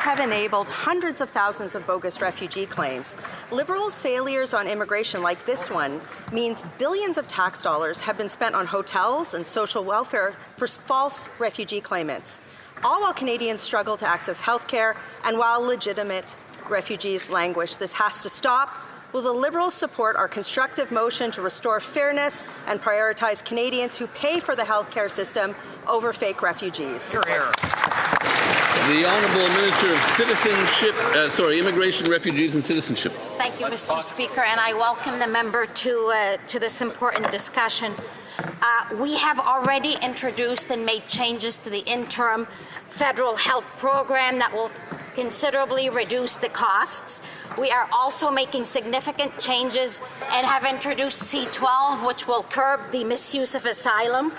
have enabled hundreds of thousands of bogus refugee claims. Liberals' failures on immigration like this one means billions of tax dollars have been spent on hotels and social welfare for false refugee claimants, all while Canadians struggle to access health care and while legitimate refugees languish. This has to stop. Will the Liberals support our constructive motion to restore fairness and prioritize Canadians who pay for the health care system over fake refugees? Hear, hear. The Honourable Minister of Citizenship, Immigration, Refugees and Citizenship. Thank you, Mr. Speaker, and I welcome the member to this important discussion. We have already introduced and made changes to the interim federal health program that will considerably reduce the costs. We are also making significant changes and have introduced C-12, which will curb the misuse of asylum.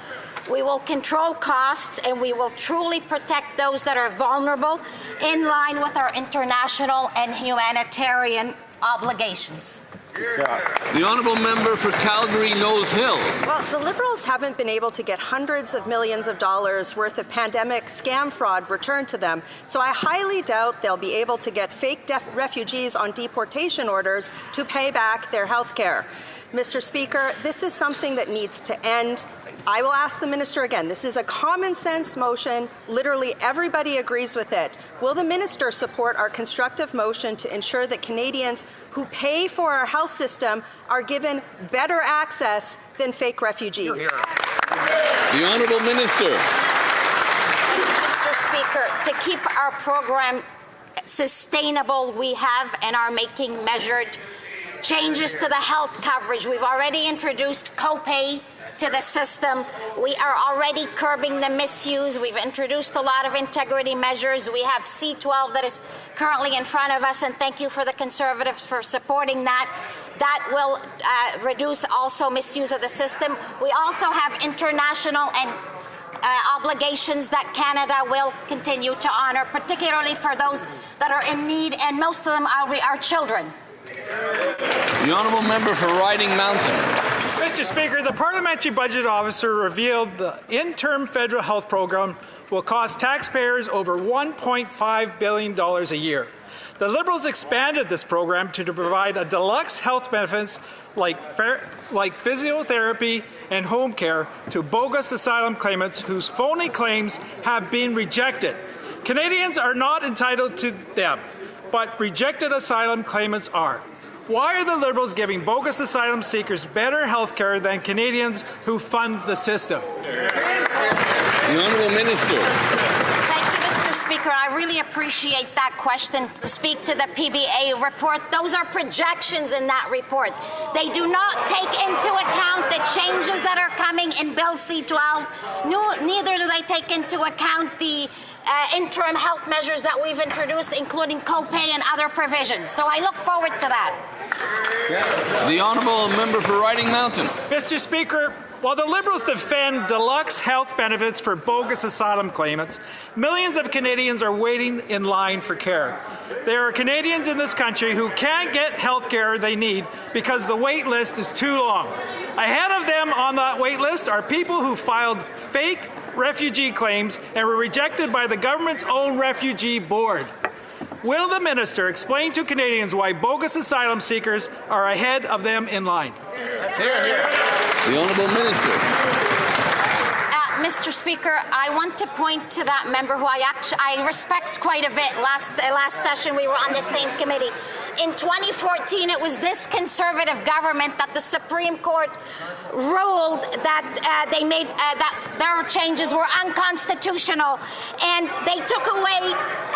We will control costs, and we will truly protect those that are vulnerable in line with our international and humanitarian obligations. The Honourable Member for Calgary-Nose Hill. Well, the Liberals haven't been able to get hundreds of millions of dollars worth of pandemic scam fraud returned to them, so I highly doubt they'll be able to get fake refugees on deportation orders to pay back their health care. Mr. Speaker, this is something that needs to end. I will ask the minister again. This is a common sense motion. Literally everybody agrees with it. Will the minister support our constructive motion to ensure that Canadians who pay for our health system are given better access than fake refugees? Hear, hear. The Honourable Minister. Mr. Speaker, to keep our program sustainable, we have and are making measured changes to the health coverage. We've already introduced copay to the system. We are already curbing the misuse. We've introduced a lot of integrity measures. We have C-12 that is currently in front of us, and thank you for the Conservatives for supporting that. That will reduce also misuse of the system. We also have international and obligations that Canada will continue to honor, particularly for those that are in need, and most of them are our children. The Honourable Member for Riding Mountain. Mr. Speaker, the Parliamentary Budget Officer revealed the interim federal health program will cost taxpayers over $1.5 billion a year. The Liberals expanded this program to provide a deluxe health benefits like physiotherapy and home care to bogus asylum claimants whose phony claims have been rejected. Canadians are not entitled to them, but rejected asylum claimants are. Why are the Liberals giving bogus asylum seekers better health care than Canadians who fund the system? The Honourable Minister. Thank you, Mr. Speaker. I really appreciate that question. To speak to the PBA report, those are projections in that report. They do not take into account the changes that are coming in Bill C-12. Neither do they take into account the interim health measures that we've introduced, including copay and other provisions. So I look forward to that. The Honourable Member for Riding Mountain. Mr. Speaker, while the Liberals defend deluxe health benefits for bogus asylum claimants, millions of Canadians are waiting in line for care. There are Canadians in this country who can't get health care they need because the wait list is too long. Ahead of them on that wait list are people who filed fake refugee claims and were rejected by the government's own refugee board. Will the minister explain to Canadians why bogus asylum seekers are ahead of them in line? Hear, hear. The Honourable Minister. Mr. Speaker, I want to point to that member who I respect quite a bit. Last session we were on the same committee. In 2014, it was this Conservative government that the Supreme Court ruled that that their changes were unconstitutional, and they took away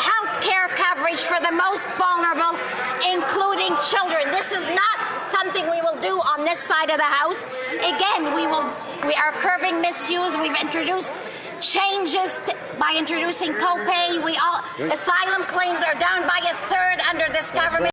health care coverage for the most vulnerable, including children. This is not something we will do on this side of the House. Again, we are curbing misuse. We've introduced changes by introducing copay. Asylum claims are down by a third under this government.